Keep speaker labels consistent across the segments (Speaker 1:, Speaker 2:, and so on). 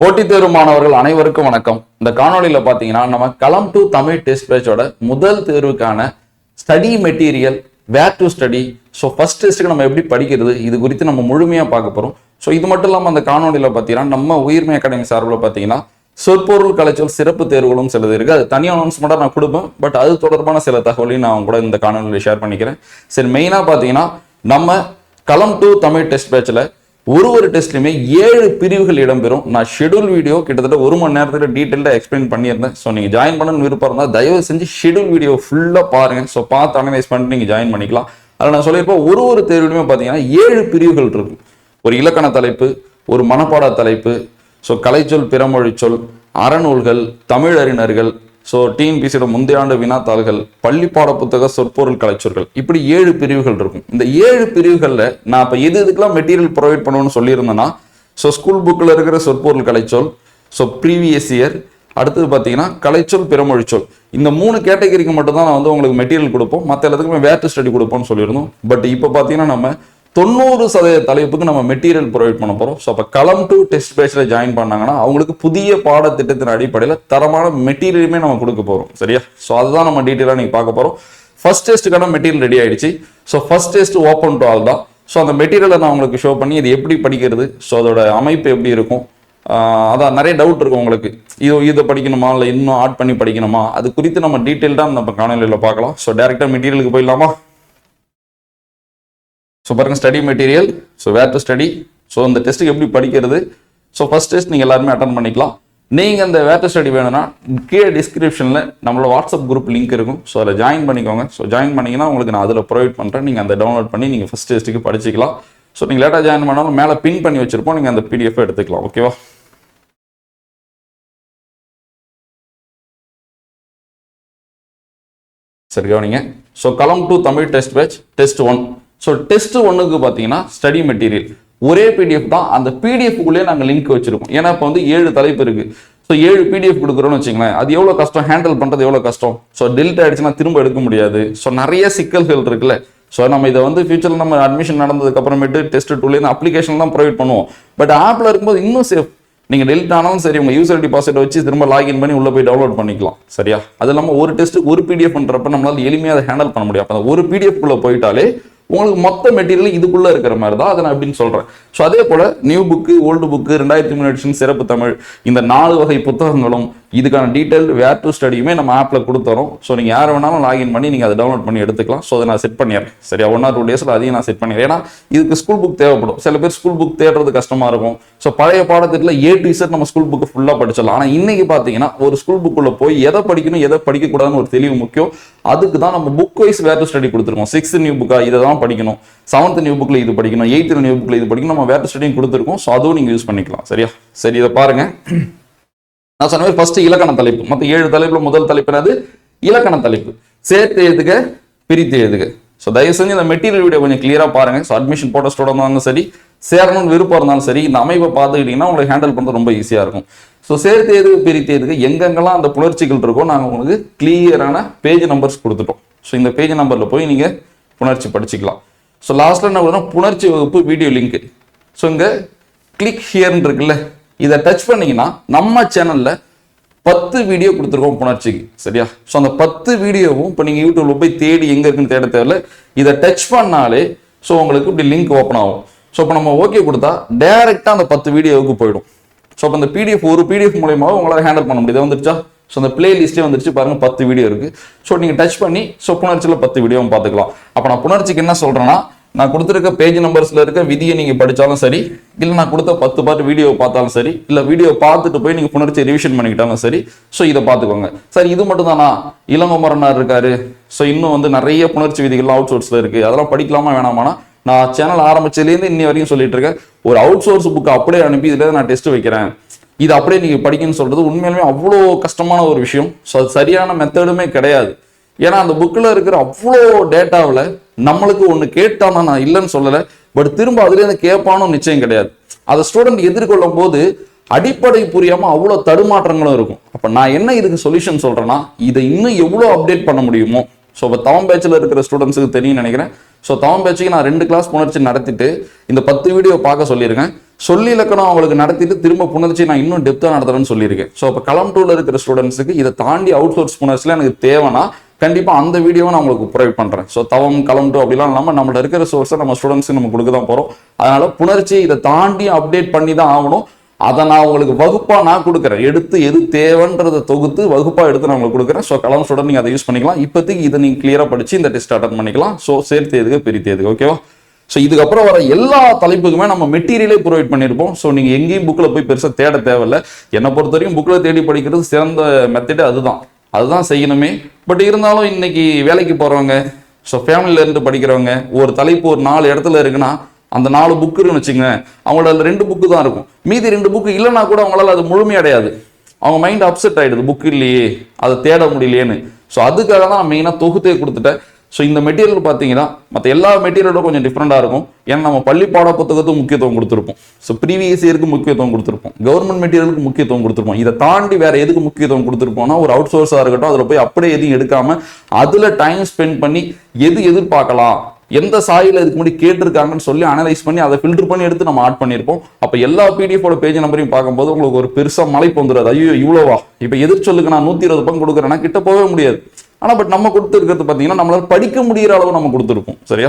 Speaker 1: போட்டித் தேர்வு மாணவர்கள் அனைவருக்கும் வணக்கம். இந்த காணொலியில பாத்தீங்கன்னா நம்ம களம் 2 தமிழ் டெஸ்ட் பேட்சோட முதல் தேர்வுக்கான study material, where to study, first டெஸ்ட்டுக்கு நம்ம எப்படி படிக்கிறது இது குறித்து நம்ம முழுமையா பார்க்க போறோம். இது மட்டும் இல்லாம அந்த காணொலியில பாத்தீங்கன்னா நம்ம உயிர்மை அகாடமி சார்பில் பாத்தீங்கன்னா சொற்பொருள் கலைச்சொல் சிறப்பு தேர்வுகளும் சிலது இருக்கு. அது தனியாக அனௌன்ஸ்மெண்ட்டாக நான் கொடுப்பேன். பட் அது தொடர்பான சில தகவலையும் நான் கூட இந்த காணொலியில் ஷேர் பண்ணிக்கிறேன். சரி, மெயினாக பார்த்தீங்கன்னா நம்ம களம் 2 தமிழ் டெஸ்ட் பேட்சில் ஒரு டெஸ்ட்லையுமே 7 பிரிவுகள் இடம்பெறும். நான் ஷெடியூல் வீடியோ கிட்டத்தட்ட 1 மணி நேரத்தில் டீட்டெயிலாக எக்ஸ்பிளைன் பண்ணியிருந்தேன். நீங்கள் ஜாயின் பண்ணணும்னு விருப்பம் இருந்தால் தயவு செஞ்சு ஷெடியூல் வீடியோ ஃபுல்லாக பாருங்கள். பார்த்து அனலைஸ் பண்ணிட்டு நீங்கள் ஜாயின் பண்ணிக்கலாம். அதில் நான் சொல்லியிருப்பேன் ஒரு தேர்வுலையுமே பார்த்தீங்கன்னா 7 பிரிவுகள் இருக்கும். ஒரு இலக்கண தலைப்பு, ஒரு மனப்பாட தலைப்பு, கலைச்சொல், பிறமொழி சொல், அறநூல்கள், தமிழறிஞர்கள், டிஎன்பிசியோட முந்தைய ஆண்டு வினாத்தாள்கள், பள்ளி பாட புத்தக சொற்பொருள் கலைச்சொற்கள், இப்படி 7 பிரிவுகள் இருக்கும். இந்த 7 பிரிவுகள்ல நான் இப்ப எதுக்கெல்லாம் மெட்டீரியல் ப்ரொவைட் பண்ணணும்னு சொல்லியிருந்தேன்னா, ஸ்கூல் புக்கில் இருக்கிற சொற்பொருள் கலைச்சொல், ப்ரீவியஸ் இயர், அடுத்தது பார்த்தீங்கன்னா கலைச்சொல், பிறமொழி சொல், இந்த 3 கேட்டகரிக்கு மட்டும் தான் நான் வந்து உங்களுக்கு மெட்டீரியல் கொடுப்போம். மற்ற எல்லாத்துக்குமே வேர் டு ஸ்டடி கொடுப்போம்னு சொல்லியிருந்தோம். பட் இப்போ பார்த்தீங்கன்னா நம்ம 90% தலைப்புக்கு நம்ம மெட்டீரியல் ப்ரொவைட் பண்ண போறோம். அப்ப களம் 2 டெஸ்ட் பேட்ச்ல ஜாயின் பண்ணாங்கன்னா அவங்களுக்கு புதிய பாடத்திட்டத்தின் அடிப்படையில் தரமான மெட்டீரியலுமே நம்ம கொடுக்க போறோம். சரியா? அதுதான் நம்ம டீட்டெயிலா நீங்க பார்க்க போறோம். ஃபர்ஸ்ட் டெஸ்ட்டுக்கான மெட்டீரியல் ரெடி ஆயிடுச்சு. First test open to all தான். அந்த மெட்டீரியலை நான் உங்களுக்கு ஷோ பண்ணி இது எப்படி படிக்கிறது, அதோட அமைப்பு எப்படி இருக்கும், அதான் நிறைய டவுட் இருக்கும் உங்களுக்கு. இதை படிக்கணுமா இல்லை இன்னும் ஆட் பண்ணி படிக்கணுமா, அது குறித்து நம்ம டீட்டெயில்டாக நம்ம காணொலியில் பார்க்கலாம். டைரக்டா மெட்டீரியலுக்கு போயிடலாமா? பாருங்க, study material, where to study, இந்த டெஸ்ட்டுக்கு எப்படி படிக்கிறது. ஃபர்ஸ்ட் டெஸ்ட் நீங்கள் எல்லாருமே அட்டன் பண்ணிக்கலாம். நீங்கள் இந்த வேர் டு ஸ்டடி வேணும்னா கீழே டிஸ்கிரிப்ஷனில் நம்மளோட வாட்ஸ்அப் குரூப் லிங்க் இருக்கும். அதில் ஜாயின் பண்ணிக்கோங்க. ஜாயின் பண்ணிங்கன்னா உங்களுக்கு நான் அதில் ப்ரொவைட் பண்ணுறேன். நீங்கள் அந்த டவுன்லோட் பண்ணி நீங்கள் ஃபர்ஸ்ட் டெஸ்ட்டுக்கு படிச்சிக்கலாம். நீங்கள் லேட்டாக ஜாயின் பண்ணாலும் மேலே பின் பண்ணி வச்சிருப்போம், நீங்கள் அந்த பிடிஎஃப் எடுத்துக்கலாம். ஓகேவா? சரி, கவனிங்க. களம் 2 Tamil test batch test 1. Test 1க்கு பார்த்தீங்கன்னா ஸ்டடி மெட்டீரியல் ஒரே பிடிஎஃப் தான். அந்த பிடிஎஃப்குள்ளே நாங்கள் லிங்க் வச்சிருக்கோம். ஏன்னா இப்போ வந்து 7 தலைப்பு இருக்கு. 7 பிடிஎஃப் கொடுக்குறோம்னு வச்சுங்களேன், அது எவ்வளோ கஷ்டம், ஹேண்டில் பண்ணுறது எவ்வளோ கஷ்டம். டெலிட் ஆயிடுச்சுன்னா திரும்ப எடுக்க முடியாது. நிறைய சிக்கல்கள் இருக்குல்ல. நம்ம இதை வந்து ஃபியூச்சரில் நம்ம அட்மிஷன் நடந்ததுக்கு அப்புறமேட்டு டெஸ்ட் 2லேருந்து அப்ளிகேஷன் தான் ப்ரொவைட் பண்ணுவோம். பட் ஆப்பில் இருக்கும்போது இன்னும் சேஃப். நீங்கள் டெலிட் ஆனாலும் சரி, உங்கள் யூசர் ஐடி பாஸ்வேர்டை வச்சு திரும்ப லாகின் பண்ணி உள்ளே போய் டவுன்லோட் பண்ணிக்கலாம். சரியா? அது இல்லாமல் ஒரு டெஸ்ட்டுக்கு ஒரு பிடிஎஃப் பண்ணுறப்ப நம்மளால எளிமையாக அதை ஹேண்டில் பண்ண முடியும். அப்போ ஒரு பிடிஎஃப்குள்ளே போயிட்டாலே உங்களுக்கு மொத்த மெட்டீரியல் இதுக்குள்ள இருக்கிற மாதிரி தான். அதை நான் அப்படின்னு சொல்றேன். அதே போல new book, old book, 2003 edition, சிறப்பு தமிழ், இந்த 4 வகை புத்தகங்களும் இதுக்கான டீட்டெயில் வேர் டு ஸ்டடியுமே நம்ம ஆப்ல கொடுத்துறோம். நீங்கள் யார் வேணாலும் லாகின் பண்ணி நீங்கள் அதை டவுன்லோட் பண்ணி எடுத்துக்கலாம். அதை நான் செட் பண்ணிடுறேன். சரியா? 1 or 2 டேஸ்ல அதையும் நான் செட் பண்ணிடுறேன். ஏன்னா இதுக்கு ஸ்கூல் புக் தேவைப்படும். சில பேர் ஸ்கூல் புக் தேடுறது கஷ்டமா இருக்கும். பழைய பாடத்திட்டத்தில் A to Z நம்ம ஸ்கூல் புக்கு ஃபுல்லா படிச்சிடலாம். ஆனால் இன்னைக்கு பார்த்தீங்கன்னா ஒரு ஸ்கூல் புக்குள்ள போய் எதை படிக்கணும் எதை படிக்கக்கூடாதுன்னு ஒரு தெளிவு முக்கியம். அதுக்கு தான் நம்ம book wise where to study கொடுத்துருக்கோம். 6th நியூ புக்கா இதை தான் படிக்கணும், 7th நியூ புக்ல இது படிக்கணும், 8th நியூ புக்ல இது படிக்கணும், நம்ம வேர் டு ஸ்டடியும் கொடுத்துருக்கோம். அதுவும் நீங்க யூஸ் பண்ணிக்கலாம். சரியா? சரி, இதை பாருங்க. நான் சொன்ன மாதிரி ஃபர்ஸ்ட் இலக்கண தலைப்பு. மற்ற 7 தலைப்புல முதல் தலைப்பு என்னது? இலக்கண தலைப்பு. சேர்த்து எழுதுக, பிரித்து எழுதுக. தயவு செஞ்சு இந்த மெட்டீரியல் வீடியோ கொஞ்சம் கிளியரா பாருங்க. அட்மிஷன் போட்ட ஸ்டூடெண்ட் இருந்தாலும் சரி, சேரணும்னு விருப்பம் இருந்தாலும் சரி, இந்த அமைப்பை பார்த்துக்கிட்டீங்கன்னா உங்களுக்கு ஹேண்டில் பண்ணுறது ரொம்ப ஈஸியா இருக்கும். சேர்த்து எழுதுக, பிரித்து எழுதுக, எங்கெங்கெல்லாம் அந்த புணர்ச்சிகள் இருக்கோ நாங்கள் உங்களுக்கு கிளியரான பேஜ் நம்பர்ஸ் கொடுத்துட்டோம். இந்த பேஜ் நம்பர்ல போய் நீங்க புணர்ச்சி படிச்சுக்கலாம். லாஸ்ட்ல என்ன பண்ணுறோம், புணர்ச்சி வகுப்பு வீடியோ லிங்க். இங்க கிளிக் ஹியர்ன்னு இருக்குல்ல, இதை டச் பண்ணீங்கன்னா நம்ம சேனல்ல 10 வீடியோ கொடுத்துருக்கோம் புணர்ச்சிக்கு. சரியா? அந்த 10 வீடியோவும் இப்போ நீங்க யூடியூப்ல போய் தேடி எங்க இருக்குன்னு தேட தேவையில்ல. இதை டச் பண்ணாலே உங்களுக்கு இப்படி லிங்க் ஓப்பன் ஆகும். இப்போ நம்ம ஓகே கொடுத்தா டைரக்டா அந்த 10 வீடியோவுக்கு போயிடும். இப்போ இந்த பிடிஎஃப் ஒரு பிடிஎஃப் மூலயமா உங்களால் ஹேண்டில் பண்ண முடியுது. வந்துருச்சா? அந்த பிளேலிஸ்டே வந்துருச்சு பாருங்க, 10 வீடியோ இருக்கு. நீங்க டச் பண்ணி புணர்ச்சியில் 10 வீடியோவும் பார்த்துக்கலாம். அப்போ நான் புணர்ச்சிக்கு என்ன சொல்றேன்னா, நான் கொடுத்துருக்க பேஜ் நம்பர்ஸ்ல இருக்க விதியை நீங்க படிச்சாலும் சரி, இல்லை நான் கொடுத்த 10 பார்ட் வீடியோ பார்த்தாலும் சரி, இல்லை வீடியோ பார்த்துட்டு போய் நீங்க புணர்ச்சி ரிவிஷன் பண்ணிக்கிட்டாலும் சரி, இதை பார்த்துக்கோங்க. சரி, இது மட்டும் தானா? இளங்கோமரனார் இருக்காரு. இன்னும் வந்து நிறைய புணர்ச்சி விதிகள் அவுட் சோர்ஸ்ல இருக்கு. அதெல்லாம் படிக்கலாமா வேணாமானா, நான் சேனல் ஆரம்பிச்சதுலேருந்து இன்னி வரைக்கும் சொல்லிட்டு இருக்கேன், ஒரு அவுட் சோர்ஸ் புக் அப்படியே அனுப்பி இதுல நான் டெஸ்ட் வைக்கிறேன், இது அப்படியே நீங்க படிக்கணும்னு சொல்றது உண்மையிலுமே அவ்வளோ கஷ்டமான ஒரு விஷயம். அது சரியான மெத்தடுமே கிடையாது. ஏன்னா அந்த புக்கில் இருக்கிற அவ்வளோ டேட்டாவில் நம்மளுக்கு ஒன்று கேட்டானா, நான் இல்லைன்னு சொல்லலை, பட் திரும்ப அதுலேருந்து கேட்பானும் நிச்சயம் கிடையாது. அதை ஸ்டூடெண்ட் எதிர்கொள்ளும் போது அடிப்படை புரியாமல் அவ்வளோ தடுமாற்றங்களும் இருக்கும். அப்போ நான் என்ன இதுக்கு சொல்யூஷன் சொல்கிறேன்னா, இதை இன்னும் எவ்வளோ அப்டேட் பண்ண முடியுமோ. இப்போ தவம் பேட்சில் இருக்கிற ஸ்டூடெண்ட்ஸுக்கு தெரியும் நினைக்கிறேன். தவம் பேட்சுக்கு நான் 2 கிளாஸ் புணர்ச்சி நடத்திட்டு இந்த 10 வீடியோ பார்க்க சொல்லியிருக்கேன். சொல்லி இலக்கணம் அவங்களுக்கு நடத்திட்டு திரும்ப புணர்ச்சி நான் இன்னும் டெப்த்தாக நடத்துறேன்னு சொல்லியிருக்கேன். ஸோ அப்போ களம் 2ல இருக்கிற ஸ்டூடெண்ட்ஸுக்கு இதை தாண்டி அவுட் சோர்ஸ் புணர்ச்சியில் எனக்கு தேவைன்னா கண்டிப்பாக அந்த வீடியோவை நான் உங்களுக்கு ப்ரொவைட் பண்ணுறேன். ஸோ தவம் களம் 2 அப்படிலாம் இல்லாமல் நம்மள்ட்ட இருக்கிற சோர்ஸை நம்ம ஸ்டூடெண்ட்ஸுக்கு நம்ம கொடுக்க தான் போகிறோம். அதனால புணர்ச்சி இதை தாண்டி அப்டேட் பண்ணி தான் ஆகணும். அதை நான் உங்களுக்கு வகுப்பாக நான் கொடுக்குறேன். எடுத்து எது தேவைன்றதை தொகுத்து வகுப்பாக எடுத்து நான் உங்களுக்கு கொடுக்குறேன். ஸோ களம் ஸ்டூடெண்ட் நீங்கள் அதை யூஸ் பண்ணிக்கலாம். இப்போதைக்கு இதை நீங்கள் கிளியராக படித்து இந்த டெஸ்ட் அட்டன் பண்ணிக்கலாம். ஸோ சேர்த்து எதுக்கு பிரித்து எதுக்கு, ஓகேவா? ஸோ இதுக்கப்புறம் வர எல்லா தலைப்புக்குமே நம்ம மெட்டீரியலே ப்ரொவைட் பண்ணியிருப்போம். ஸோ நீங்கள் எங்கேயும் புக்கில் போய் பெருசாக தேட தேவையில்லை. என்னை பொறுத்த வரைக்கும் புக்கில் தேடி படிக்கிறது சிறந்த மெத்தடு. அதுதான் செய்யணுமே. பட் இருந்தாலும் இன்னைக்கு வேலைக்கு போகிறவங்க, ஸோ ஃபேமிலியில இருந்து படிக்கிறவங்க, ஒரு தலைப்பு ஒரு 4 இடத்துல இருக்குன்னா அந்த 4 புக்கு இருக்குன்னு வச்சுங்க, அவங்களோட 2 புக்கு தான் இருக்கும். மீதி 2 புக்கு இல்லைன்னா கூட அவங்களால அது முழுமையடையாது. அவங்க மைண்ட் அப்செட் ஆகிடுது, புக்கு இல்லையே, அதை தேட முடியலையேன்னு. ஸோ அதுக்காக தான் மெயினாக தொகுத்தே கொடுத்துட்டேன். ஸோ இந்த மெட்டீரியல் பார்த்தீங்கன்னா மற்ற எல்லா மெட்டீரியலும் கொஞ்சம் டிஃப்ரெண்டாக இருக்கும். ஏன்னா நம்ம பள்ளி பாட புத்தகத்துக்கு முக்கியத்துவம் கொடுத்துருப்போம். ஸோ ப்ரீவியஸ் இயருக்கு முக்கியத்துவம் கொடுத்துருப்போம், கவர்மெண்ட் மெட்டீரியலுக்கு முக்கியத்துவம் கொடுத்துருப்போம். இதை தாண்டி வேற எதுக்கு முக்கியத்துவம் கொடுத்துருப்போம்னா ஒரு அவுட் சோர்ஸாக இருக்கட்டும், அதில் போய் அப்படியே எதையும் எடுக்காம அதில் டைம் ஸ்பெண்ட் பண்ணி எது எதிர்பார்க்கலாம், எந்த சாயில இதுக்கு முன்னாடி கேட்டிருக்காங்கன்னு சொல்லி அனலைஸ் பண்ணி அதை ஃபில்டர் பண்ணி எடுத்து நம்ம ஆட் பண்ணியிருப்போம். அப்போ எல்லா பிடிஎஃபோட பேஜ் நம்பரையும் பார்க்கும்போது உங்களுக்கு ஒரு பெருசாக மலைப்பு வந்துடாது. ஐயோ இவ்வளோவா, இப்போ எதிர்ச்சொல்லுக்கு நான் 120 பக்கம் கொடுக்குறேன்னா கிட்ட போகவே முடியாது. ஆனால் பட் நம்ம கொடுத்துருக்கிறது பார்த்தீங்கன்னா நம்மளால படிக்க முடிகிற அளவு நம்ம கொடுத்துருப்போம். சரியா?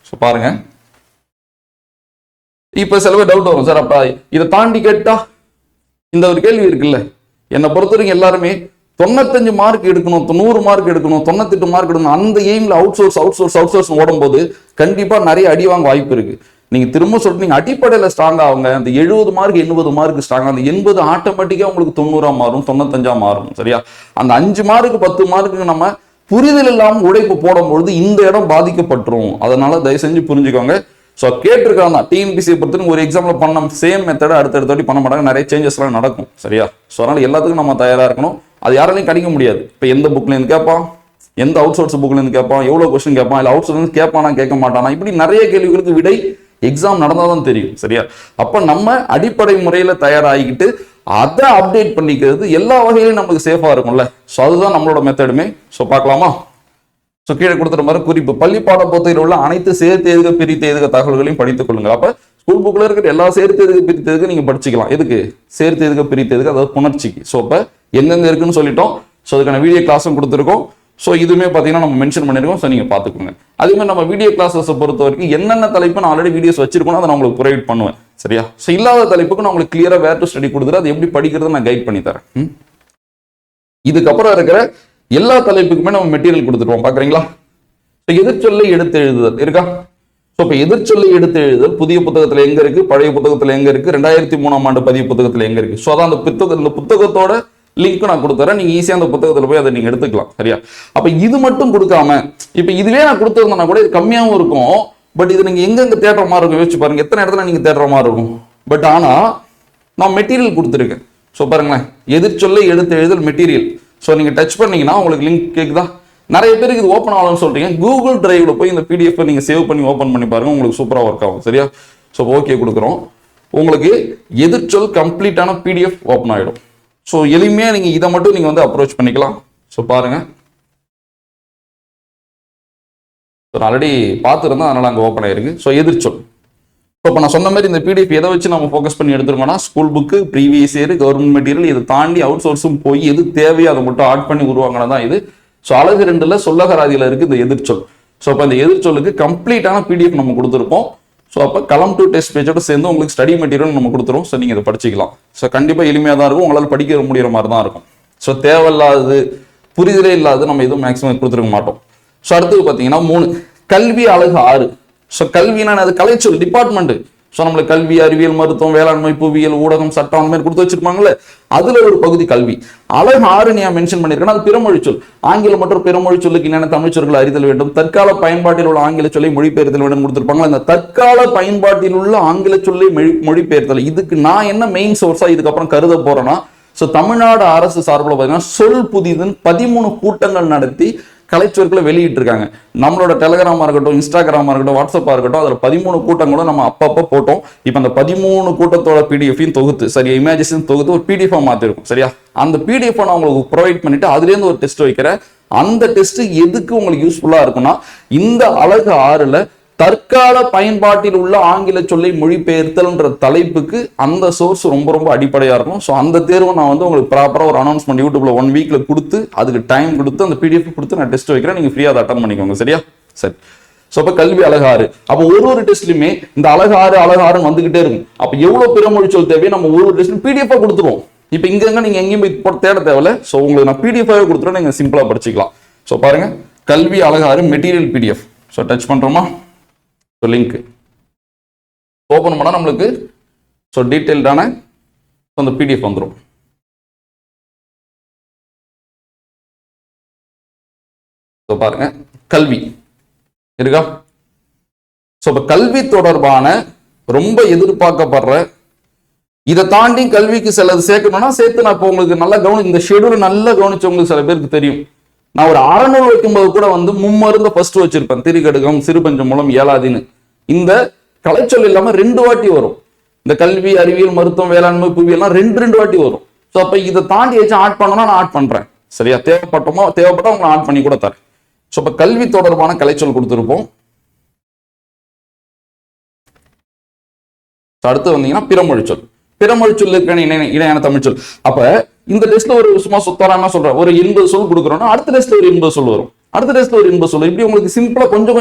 Speaker 1: ஸோ பாருங்க, இப்போ சில பேர் டவுட் வரும், சார் அப்ப இதை தாண்டி கேட்டா இந்த ஒரு கேள்வி இருக்குல்ல. என்னை பொறுத்த வரைக்கும் எல்லாருமே 95 மார்க் எடுக்கணும், 90 மார்க் எடுக்கணும், 98 மார்க் எடுக்கணும், அந்த எய்ம்ல அவுட் சோர்ஸ் ஓடும்போது கண்டிப்பா நிறைய அடி வாங்க வாய்ப்பு இருக்கு. நீங்க திரும்ப சொல்லிட்டு நீங்க அடிப்படையில ஸ்ட்ராங் ஆகுங்க. அந்த 70 மார்க் 80 மார்க் ஸ்ட்ராங், அந்த 80 ஆட்டோமேட்டிக்கா உங்களுக்கு 90 மாறும், 95 மாறும். சரியா? அந்த 5 மார்க் 10 மார்க்கு நம்ம புரிதல் இல்லாமல் உழைப்பு போடும்பொழுது இந்த இடம் பாதிக்கப்பட்டுரும். அதனால தயவு செஞ்சு புரிஞ்சுக்கோங்க. ஸோ கேட்டிருக்காங்க தான் டிஎன்பிசியை பொறுத்து ஒரு எக்ஸாம்பிள் பண்ண சேம் மெத்தடை அடுத்தடுத்த பண்ண மாட்டாங்க, நிறைய சேஞ்சஸ்லாம் நடக்கும். சரியா? ஸோ அதனால எல்லாத்துக்கும் நம்ம தயாராக இருக்கணும். அது யாராலையும் கணிக்க முடியாது. இப்போ எந்த புக்லேருந்து கேட்பான், எந்த அவுட் சோர்ஸ் புக்லேருந்து கேட்பான், எவ்வளோ கொஸ்டின் கேட்பான், இல்லை அவுட் சோர்ஸ் கேட்பானா கேட்க மாட்டானா, இப்படி நிறைய கேள்விகளுக்கு விடை எக்ஸாம் நடந்தால் தான் தெரியும். சரியா? அப்போ நம்ம அடிப்படை முறையில் தயாராகிக்கிட்டு அதை அப்டேட் பண்ணிக்கிறது எல்லா வகையிலும் நமக்கு சேஃபாக இருக்கும்ல. ஸோ அதுதான் நம்மளோட மெத்தடுமே. ஸோ பார்க்கலாமா? ஸோ கீழே கொடுத்துற மாதிரி குறிப்பு, பள்ளி பாட புத்தகத்தில் உள்ள அனைத்து சேர்த்து எதுக பிரித்து எதுக தகவல்களையும் படித்துக் கொள்ளுங்க. அப்போ ஸ்கூல் புக்கில் இருக்கிற எல்லா சேர்த்து எதுக்கு பிரித்து எதுக்கு நீங்கள் படிச்சுக்கலாம். எதுக்கு? சேர்த்து எதுக்க பிரித்து எதுக்கு, அதாவது புணர்ச்சிக்கு. ஸோ இப்போ எங்கெங்க இருக்குன்னு சொல்லிட்டோம். ஸோ அதுக்கான வீடியோ கிளாஸும் கொடுத்துருக்கோம். ஸோ இதுவுமே பார்த்தீங்கன்னா நம்ம மென்ஷன் பண்ணிருக்கோம். ஸோ நீங்கள் பார்த்துக்கோங்க. அதே மாதிரி நம்ம வீடியோ கிளாஸஸை பொறுத்த வரைக்கும் என்னென்ன தலைப்பு நான் ஆல்ரெடி வீடியோஸ் வச்சிருக்கணும், அதை நான் உங்களுக்கு ப்ரொவைட் பண்ணுவேன். சரியா? ஸோ இல்லாத தலைப்புக்கு நான் உங்களுக்கு கிளியராக வேர் டு ஸ்டடி கொடுத்துட்டு அது எப்படி படிக்கிறது நான் கைட் பண்ணி தரேன். இதுக்கப்புறம் இருக்கிற எல்லா தலைப்புக்குமே நம்ம மெட்டீரியல் கொடுத்துருவோம். பார்க்குறீங்களா? எதிர்ச்சொல்லை எடுத்து எழுதுதல் இருக்கா? ஸோ இப்போ எதிர்ச்சொல்லை எடுத்து எழுதுதல் புதிய புத்தகத்தில் எங்க இருக்கு, பழைய புத்தகத்தில் எங்க இருக்கு, 2003ஆம் ஆண்டு பதிவு புத்தகத்தில் எங்க இருக்கு. ஸோ அதான் அந்த புத்தகத்தோட லிங்க் நான் கொடுத்துறேன். நீங்க ஈஸியா அந்த புத்தகத்தில் போய் அதை நீங்க எடுத்துக்கலாம். சரியா? அப்ப இது மட்டும் கொடுக்காம இப்ப இதுவே நான் கொடுத்துருந்தேன்னா கூட இது கம்மியாகவும் இருக்கும். பட் இது நீங்க எங்கெங்க தேடுற மாதிரி இருக்கும் யோசிச்சு பாருங்க. எத்தனை இடத்துல நீங்க தேடுற மாதிரி இருக்கும். பட் ஆனா நான் மெட்டீரியல் கொடுத்துருக்கேன். ஸோ பாருங்களேன், எதிர்ச்சொல்லை எடுத்து எழுதல் மெட்டீரியல். ஸோ நீங்க டச் பண்ணீங்கன்னா உங்களுக்கு லிங்க் கேக்குதா? நிறைய பேருக்கு இது ஓப்பன் ஆகலன்னு சொல்றீங்க. கூகுள் டிரைவ்ல போய் இந்த பிடிஎஃப் நீங்க சேவ் பண்ணி ஓப்பன் பண்ணி பாருங்க, உங்களுக்கு சூப்பரா ஒர்க் ஆகும். சரியா? ஸோ ஓகே கொடுக்குறோம். உங்களுக்கு எதிர்ச்சொல் கம்ப்ளீட்டான பிடிஎஃப் ஓப்பன் ஆகிடும். ஸோ எளிமையாக நீங்கள் இதை மட்டும் நீங்கள் வந்து அப்ரோச் பண்ணிக்கலாம். ஸோ பாருங்க, ஆல்ரெடி பார்த்துருந்தா அதனால அங்கே ஓப்பன் ஆயிருக்கு. ஸோ எதிர்ச்சொல். ஸோ இப்போ நான் சொன்ன மாதிரி இந்த பிடிஎஃப் எதை வச்சு நம்ம ஃபோக்கஸ் பண்ணி எடுத்துருக்கோம்னா school book, previous year, government material, இதை தாண்டி அவுட் சோர்ஸும் போய் எது தேவையோ அதை மட்டும் ஆட் பண்ணி உருவாங்கினது தான் இது. ஸோ அழகு 2ல் சொல்லகராதியில் இருக்கு இந்த எதிர்ச்சொல். ஸோ அப்போ இந்த எதிர்ச்சொல்லுக்கு கம்ப்ளீட்டான பிடிஎஃப் நம்ம கொடுத்துருப்போம். ஸோ அப்போ களம் 2 டெஸ்ட் பேஜோட சேர்ந்து உங்களுக்கு ஸ்டடி மெட்டீரியல் நம்ம கொடுத்துரும். ஸோ நீங்கள் இதை படிச்சிக்கலாம். ஸோ கண்டிப்பாக எளிமையாக தான் இருக்கும், உங்களால் படிக்க முடிகிற மாதிரி தான் இருக்கும். ஸோ தேவையில்லாது புரிதலே இல்லாது நம்ம எதுவும் மேக்ஸிமம் கொடுத்துருக்க மாட்டோம். ஸோ அடுத்தது பார்த்தீங்கன்னா 3 கல்வி அழகு 6. ஸோ கல்வினா அது கலைச்சொல் டிபார்ட்மெண்ட். ஸோ நம்மளுக்கு கல்வி, அறிவியல், மருத்துவம், வேளாண்மை, புவியியல், ஊடகம், சட்டம் அந்த மாதிரி கொடுத்து வச்சிருப்பாங்கல்ல, அதுல ஒரு பகுதி கல்வி. அழகு 6 நீ மென்ஷன் பண்ணிருக்கேன். அது பிறமொழி சொல். ஆங்கில மற்றும் பிறமொழி சொல்லுக்கு என்னென்ன தமிழ் சொற்களை அறிதல் வேண்டும், தற்கால பயன்பாட்டில் உள்ள ஆங்கில சொல்லை மொழிபெயர்த்தல் வேண்டும் கொடுத்திருப்பாங்க. இந்த தற்கால பயன்பாட்டில் உள்ள ஆங்கில சொல்லை மொழிபெயர்த்தல் இதுக்கு நான் என்ன மெயின் சோர்ஸா இதுக்கப்புறம் கருத போறேன்னா, ஸோ தமிழ்நாடு அரசு சார்பில் பார்த்தீங்கன்னா சொல் புதிதுன்னு 13 கூட்டங்கள் நடத்தி கலைச்சொற்களை வெளியிட்டு இருக்காங்க. நம்மளோட டெலிகிராமா இருக்கட்டும், இன்ஸ்டாகிராமா இருக்கட்டும், வாட்ஸ்அப்பா இருக்கட்டும், அதில் 13 கூட்டங்களும் நம்ம அப்பப்போ போட்டோம். இப்போ அந்த 13 கூட்டத்தோட பிடிஎஃபையும் தொகுத்து, சரியா, இமேஜஸையும் தொகுத்து ஒரு பிடிஎஃபா மாத்திருக்கும். சரியா? அந்த பிடிஎஃப் நான் உங்களுக்கு ப்ரொவைட் பண்ணிட்டு அதுலேருந்து ஒரு டெஸ்ட் வைக்கிறேன். அந்த டெஸ்ட் எதுக்கு உங்களுக்கு யூஸ்ஃபுல்லா இருக்கும்னா இந்த அழகு 6ல் தற்கால பயன்பாட்டில் உள்ள ஆங்கில சொல்லை மொழிபெயர்த்தல்ன்ற தலைப்புக்கு அந்த சோர்ஸ் ரொம்ப ரொம்ப அடிப்படையா இருக்கும். ஸோ அந்த தேர்வை நான் வந்து உங்களுக்கு ப்ராப்பரா ஒரு அனௌன்ஸ்மெண்ட் யூடியூப்ல 1 வீக்ல கொடுத்து அதுக்கு டைம் கொடுத்து அந்த பிடிஎஃப் கொடுத்து நான் டெஸ்ட் வைக்கிறேன். நீங்க ஃப்ரீயா அதை அட்டன் பண்ணிக்கோங்க. சரியா? சரி. ஸோ அப்ப கல்வி அழகாறு, அப்ப ஒரு டெஸ்ட்லயுமே இந்த அழகாறுன்னு வந்துகிட்டே இருக்கும். அப்ப எவ்வளவு பிறமொழி சொல் தேவையோ நம்ம ஒரு டெஸ்ட்லையும் பிடிஎஃப் கொடுத்துருவோம். இப்ப இங்க நீங்க எங்கேயும் போய் தேட தேவையில்ல. ஸோ உங்களுக்கு நான் பிடிஎஃப் கொடுத்துருவேன், நீங்க சிம்பிளா படிச்சுக்கலாம். ஸோ பாருங்க, கல்வி அழகாறு மெட்டீரியல் பிடிஎஃப். ஸோ டச் பண்றோமா? ஸோ லிங்க் ஓபன் பண்ணா நம்மளுக்கு ஸோ டீட்டெயில்டான அந்த பிடிஎஃப் வந்துடும். ஸோ பாருங்க, கல்வி இருக்கா? ஸோ இப்போ கல்வி தொடர்பான ரொம்ப எதிர்பார்க்கப்படுற, இதை தாண்டி கல்விக்கு சிலது சேர்க்கணும்னா சேர்த்து நான் இப்போ உங்களுக்கு நல்லா இந்த ஷெடியூல் நல்லா கவனிச்சவங்களுக்கு சில பேருக்கு தெரியும். நான் ஒரு அறநூல் வைக்கும்போது கூட வந்து மும்மருந்த ஃபர்ஸ்ட் வச்சிருப்பேன். திரிகடுகம், சிறுபஞ்சம் மூலம், ஏலாதின்னு. இந்த கலைச்சொல் இல்லாம 2 வாட்டி வரும். இந்த கல்வி, அறிவியல், மருத்துவம், வேளாண்மை, புவியெல்லாம் 2 வாட்டி வரும். ஸோ அப்ப இதை தாண்டி ஏதாச்சும் ஆட் பண்ணனா நான் ஆட் பண்றேன். சரியா? தேவைப்பட்டா உங்களை ஆட் பண்ணி கூட தரேன். ஸோ இப்ப கல்வி தொடர்பான கலைச்சொல் கொடுத்துருப்போம். அடுத்து வந்தீங்கன்னா பிறமொழி சொல். பிறமொழி சொல்லுக்கான இணையான தமிழ் சொல். அப்ப இந்த டெஸ்ட்ல ஒரு சும்மா சுத்தராம சொல்றேன், ஒரு 80 சொல் கொடுக்குறோம்னா அடுத்த டெஸ்ட்ல ஒரு 80 சொல் வரும், அடுத்த டெஸ்ட்ல ஒரு 80 சொல். இப்படி உங்களுக்கு சிம்பிளா கொஞ்சம்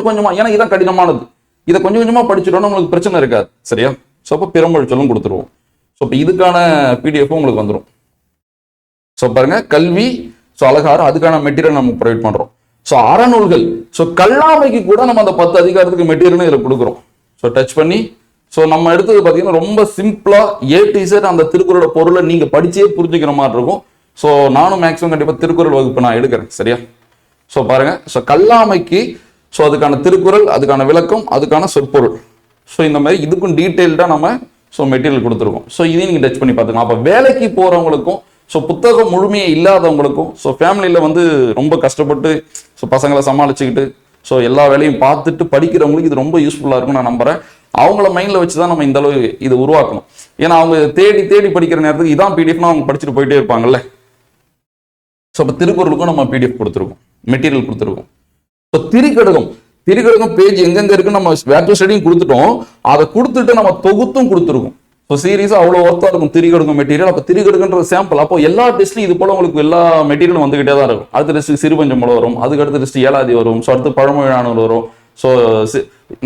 Speaker 1: கொஞ்சமா, ஏன்னா இதான் கடினமானது. இதை கொஞ்சம் கொஞ்சமா படிச்சிட்டோம்னா உங்களுக்கு பிரச்சனை இருக்காது. சரியா? ஸோ அப்போ பிறமொழி சொல்லும் கொடுத்துருவோம். ஸோ இப்போ இதுக்கான பிடிஎஃப் உங்களுக்கு வந்துடும். ஸோ பாருங்க, கல்வி, ஸோ அழகாறு, அதுக்கான மெட்டீரியல் நம்ம ப்ரொவைட் பண்றோம். ஸோ அறநூல்கள், ஸோ கல்லாமைக்கு கூட நம்ம அந்த 10 அதிகாரத்துக்கு மெட்டீரியல் இதில் கொடுக்குறோம். ஸோ டச் பண்ணி, ஸோ நம்ம எடுத்தது பார்த்தீங்கன்னா ரொம்ப சிம்பிளா A-Z அந்த திருக்குறளோட பொருளை நீங்க படிச்சே புரிஞ்சுக்கிற மாதிரி இருக்கும். ஸோ நானும் மேக்ஸிமம் கண்டிப்பா திருக்குறள் வகுப்பு நான் எடுக்கிறேன். சரியா? ஸோ பாருங்க, ஸோ கல்லாமைக்கு ஸோ அதுக்கான திருக்குறள், அதுக்கான விளக்கம், அதுக்கான சொற்பொருள், ஸோ இந்த மாதிரி இதுக்கும் டீட்டெயில்டா நம்ம ஸோ மெட்டீரியல் கொடுத்துருக்கோம். ஸோ இதையும் நீங்க டச் பண்ணி பார்த்துக்கலாம். அப்போ வேலைக்கு போறவங்களுக்கும், ஸோ புத்தகம் முழுமையை இல்லாதவங்களுக்கும், ஸோ ஃபேமிலியில வந்து ரொம்ப கஷ்டப்பட்டு ஸோ பசங்களை சமாளிச்சுக்கிட்டு ஸோ எல்லா வேலையும் பார்த்துட்டு படிக்கிறவங்களுக்கு இது ரொம்ப யூஸ்ஃபுல்லா இருக்கும் நான் நம்புறேன். அவங்கள மைண்ட்ல வச்சுதான் நம்ம இந்த அளவு இது உருவாக்கணும். ஏன்னா அவங்க தேடி படிக்கிற நேரத்துக்கு இதான் பிடிஎஃப்னா அவங்க படிச்சுட்டு போயிட்டே இருப்பாங்கல்ல. ஸோ அப்போ திருக்குறளுக்கும் நம்ம பிடிஎஃப் கொடுத்துருக்கோம், மெட்டீரியல் கொடுத்துருக்கோம். ஸோ திரிகடுகம் பேஜ் எங்கெங்க இருக்கு நம்ம வேர்ச்சுவல் ஸ்டடியும் கொடுத்துட்டோம். அதை கொடுத்துட்டு நம்ம தொகுத்தும் கொடுத்துருக்கோம். ஸோ சீரியஸா அவ்வளோ ஒர்த்தா இருக்கும் திரிகடுகம் மெட்டீரியல். அப்போ திரிகடுகன்ற சாம்பிள். அப்போ எல்லா டெஸ்ட்லையும் இது போல உங்களுக்கு எல்லா மெட்டீரியலும் வந்துகிட்டே தான் இருக்கும். அடுத்த டெஸ்ட் சிறுபஞ்சம் மூலம் வரும், அதுக்கு அடுத்த டெஸ்ட் ஏலாதி வரும், ஸோ அடுத்து பழமொழியானவர் வரும், ஸோ